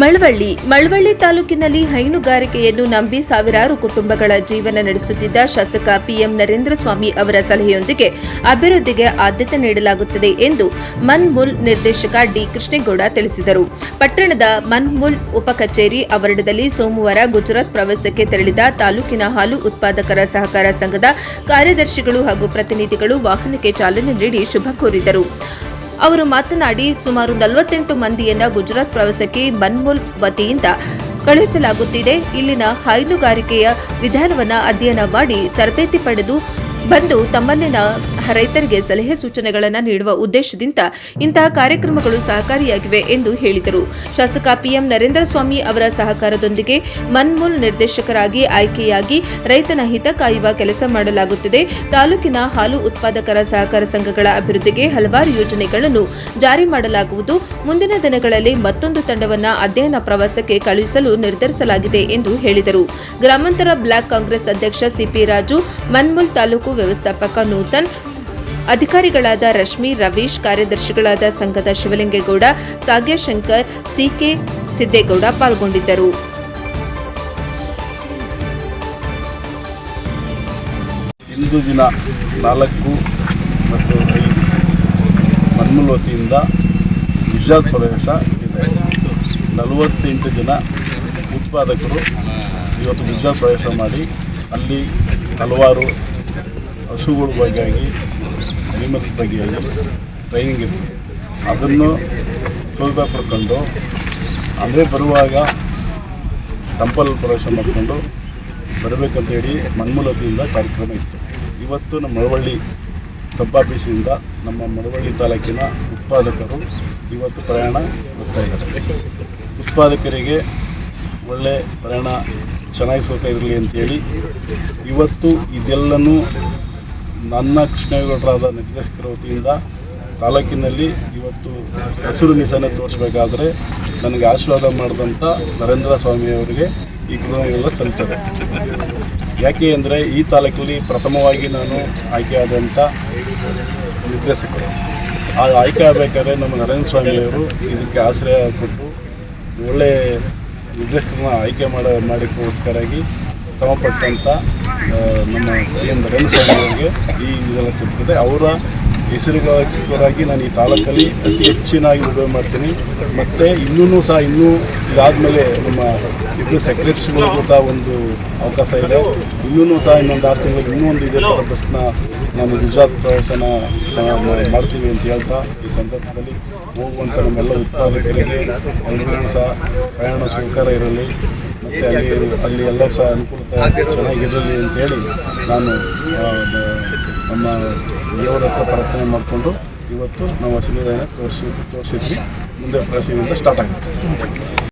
ಮಳವಳ್ಳಿ ತಾಲೂಕಿನಲ್ಲಿ ಹೈನುಗಾರಿಕೆಯನ್ನು ನಂಬಿ ಸಾವಿರಾರು ಕುಟುಂಬಗಳ ಜೀವನ ನಡೆಸುತ್ತಿದ್ದ ಶಾಸಕ ಪಿಎಂ ನರೇಂದ್ರ ಸ್ವಾಮಿ ಅವರ ಸಲಹೆಯೊಂದಿಗೆ ಅಭಿವೃದ್ಧಿಗೆ ಆದ್ಯತೆ ನೀಡಲಾಗುತ್ತದೆ ಎಂದು ಮನ್ಮೂಲ್ ನಿರ್ದೇಶಕ ಡಿ ಕೃಷ್ಣೇಗೌಡ ತಿಳಿಸಿದರು. ಪಟ್ಟಣದ ಮನ್ಮೂಲ್ ಉಪ ಕಚೇರಿ ಆವರಣದಲ್ಲಿ ಸೋಮವಾರ ಗುಜರಾತ್ ಪ್ರವಾಸಕ್ಕೆ ತೆರಳಿದ ತಾಲೂಕಿನ ಹಾಲು ಉತ್ಪಾದಕರ ಸಹಕಾರ ಸಂಘದ ಕಾರ್ಯದರ್ಶಿಗಳು ಹಾಗೂ ಪ್ರತಿನಿಧಿಗಳು ವಾಹನಕ್ಕೆ ಚಾಲನೆ ನೀಡಿ ಶುಭ ಕೋರಿದರು. ಅವರು ಮಾತನಾಡಿ, ಸುಮಾರು 48 ಮಂದಿಯನ್ನ ಗುಜರಾತ್ ಪ್ರವಾಸಕ್ಕೆ ಮನ್ಮೂಲ್ ವತಿಯಿಂದ ಕಳುಹಿಸಲಾಗುತ್ತಿದೆ. ಇಲ್ಲಿನ ಹೈನುಗಾರಿಕೆಯ ವಿಧಾನವನ್ನು ಅಧ್ಯಯನ ಮಾಡಿ ತರಬೇತಿ ಪಡೆದು ಬಂದು ತಮ್ಮಲ್ಲಿನ ರೈತರಿಗೆ ಸಲಹೆ ಸೂಚನೆಗಳನ್ನು ನೀಡುವ ಉದ್ದೇಶದಿಂದ ಇಂತಹ ಕಾರ್ಯಕ್ರಮಗಳು ಸಹಕಾರಿಯಾಗಿವೆ ಎಂದು ಹೇಳಿದರು. ಶಾಸಕ ಪಿಎಂ ನರೇಂದ್ರ ಸ್ವಾಮಿ ಅವರ ಸಹಕಾರದೊಂದಿಗೆ ಮನ್ಮೂಲ್ ನಿರ್ದೇಶಕರಾಗಿ ಆಯ್ಕೆಯಾಗಿ ರೈತನ ಹಿತ ಕಾಯುವ ಕೆಲಸ ಮಾಡಲಾಗುತ್ತಿದೆ. ತಾಲೂಕಿನ ಹಾಲು ಉತ್ಪಾದಕರ ಸಹಕಾರ ಸಂಘಗಳ ಅಭಿವೃದ್ಧಿಗೆ ಹಲವಾರು ಯೋಜನೆಗಳನ್ನು ಜಾರಿ ಮಾಡಲಾಗುವುದು. ಮುಂದಿನ ದಿನಗಳಲ್ಲಿ ಮತ್ತೊಂದು ತಂಡವನ್ನು ಅಧ್ಯಯನ ಪ್ರವಾಸಕ್ಕೆ ಕಳುಹಿಸಲು ನಿರ್ಧರಿಸಲಾಗಿದೆ ಎಂದು ಹೇಳಿದರು. ಗ್ರಾಮಾಂತರ ಬ್ಲಾಕ್ ಕಾಂಗ್ರೆಸ್ ಅಧ್ಯಕ್ಷ ಸಿಪಿ ರಾಜು, ಮನ್ಮೂಲ್ ತಾಲೂಕು ವ್ಯವಸ್ಥಾಪಕ ನೂತನ್, ಅಧಿಕಾರಿಗಳಾದ ರಶ್ಮಿ, ರವೀಶ್, ಕಾರ್ಯದರ್ಶಿಗಳಾದ ಸಂಘದ ಶಿವಲಿಂಗೇಗೌಡ, ಸಾಗ್ಯಶಂಕರ್, ಸಿಕೆ ಸಿದ್ದೇಗೌಡ ಪಾಲ್ಗೊಂಡಿದ್ದರು. ಇಂದು ದಿನ 4 ಮತ್ತು 5 ಮನ್ಮೂಲ್ ವತಿಯಿಂದ ಗುಜರಾತ್ ಪ್ರವೇಶ ಇದೆ. 48 ಜನ ಉತ್ಪಾದಕರು ಇವತ್ತು ಗುಜರಾತ್ ಪ್ರವೇಶ ಮಾಡಿ ಅಲ್ಲಿ ಹಲವಾರು ಹಸುಗಳ ಬಗ್ಗೆಯಾಗಿ ಅನಿಮಲ್ಸ್ ಬಗ್ಗೆಯಾಗಿ ಟ್ರೈನಿಂಗ್ ಇರ್ತದೆ. ಅದನ್ನು ಸೌಲಭ್ಯ ಪಡ್ಕೊಂಡು ಅಲ್ಲೇ ಬರುವಾಗ ಟೆಂಪಲ್ ಪ್ರವೇಶ ಮಾಡಿಕೊಂಡು ಬರಬೇಕಂತೇಳಿ ಮನ್ಮೂಲ್ ವತಿಯಿಂದ ಕಾರ್ಯಕ್ರಮ ಇತ್ತು. ಇವತ್ತು ನಮ್ಮ ಮಳವಳ್ಳಿ ಸಬ್ ಆಫೀಸಿಂದ ನಮ್ಮ ಮಳವಳ್ಳಿ ತಾಲೂಕಿನ ಉತ್ಪಾದಕರು ಇವತ್ತು ಪ್ರಯಾಣ ನಡೆಸ್ತಾ ಇದ್ದಾರೆ. ಉತ್ಪಾದಕರಿಗೆ ಒಳ್ಳೆ ಪ್ರಯಾಣ ಚೆನ್ನಾಗಿ ಸುಖ ಇರಲಿ ಅಂತೇಳಿ ಇವತ್ತು ಇದೆಲ್ಲನೂ ನನ್ನ ಕೃಷ್ಣೇಗೌಡರಾದ ನಿರ್ದೇಶಕರ ವತಿಯಿಂದ ತಾಲೂಕಿನಲ್ಲಿ ಇವತ್ತು ಹಸಿರು ನಿಶಾನೆ ತೋರಿಸಬೇಕಾದ್ರೆ ನನಗೆ ಆಶೀರ್ವಾದ ಮಾಡಿದಂಥ ನರೇಂದ್ರ ಸ್ವಾಮಿಯವರಿಗೆ ಈ ಕೃತಜ್ಞತೆಲ್ಲ ಸಲ್ತದೆ. ಯಾಕೆ ಅಂದರೆ ಈ ತಾಲೂಕಲ್ಲಿ ಪ್ರಥಮವಾಗಿ ನಾನು ಆಯ್ಕೆಯಾದಂಥ ನಿರ್ದೇಶಕರು. ಆ ಆಯ್ಕೆ ಆಗಬೇಕಾದ್ರೆ ನಮ್ಮ ನರೇಂದ್ರ ಸ್ವಾಮಿಯವರು ಇದಕ್ಕೆ ಆಶ್ರಯ ಕೊಟ್ಟು ಒಳ್ಳೆಯ ನಿರ್ದೇಶಕರನ್ನ ಆಯ್ಕೆ ಮಾಡಿಕೋಸ್ಕರಾಗಿ ಶ್ರಮಪಟ್ಟಂಥ ನಮ್ಮ ಪಿಎಂ ನರೇಂದ್ರ ಸ್ವಾಮಿಯವರಿಗೆ ಈ ಇದೆಲ್ಲ ಸಿಗ್ತದೆ. ಅವರ ಹೆಸರಿಗೋಸ್ಕರಾಗಿ ನಾನು ಈ ತಾಲೂಕಲ್ಲಿ ಅತಿ ಹೆಚ್ಚಿನಾಗಿ ಉಪಯೋಗ ಮಾಡ್ತೀನಿ. ಮತ್ತು ಇನ್ನೂ ಇದಾದಮೇಲೆ ನಮ್ಮ ಇಬ್ಬರು ಸೆಕ್ರೆಟರಿಗಳಿಗೂ ಸಹ ಒಂದು ಅವಕಾಶ ಇದೆ. ಇನ್ನೂ ಸಹ ಇನ್ನೊಂದು 6 ತಿಂಗಳಿಗೆ ಇನ್ನೂ ಒಂದು ಇದೇ ಥರ ಬಸ್ನ ನಾನು ಗುಜರಾತ್ ಪ್ರವಾಸನ ಮಾಡ್ತೀವಿ ಅಂತ ಹೇಳ್ತಾ ಈ ಸಂದರ್ಭದಲ್ಲಿ ಹೋಗುವಂಥ ನಮ್ಮೆಲ್ಲ ಉತ್ಪಾದಕರಿಗೆ ಎಲ್ಲರಿಗೂ ಸಹ ಪ್ರಯಾಣ ಸಹಕಾರ ಇರಲಿ ಮತ್ತು ಅಲ್ಲಿ ಎಲ್ಲರೂ ಸಹ ಅನುಕೂಲತೆ ಚೆನ್ನಾಗಿರಲಿ ಅಂತೇಳಿ ನಾನು ನಮ್ಮ ದೇವರ ಹತ್ರ ಪ್ರಾರ್ಥನೆ ಮಾಡಿಕೊಂಡು ಇವತ್ತು ನಾವು ಹಸಿರು ತೋರಿಸಿದ್ವಿ. ಮುಂದೆ ಪ್ರವೇಶದಿಂದ ಸ್ಟಾರ್ಟ್ ಆಗುತ್ತೆ.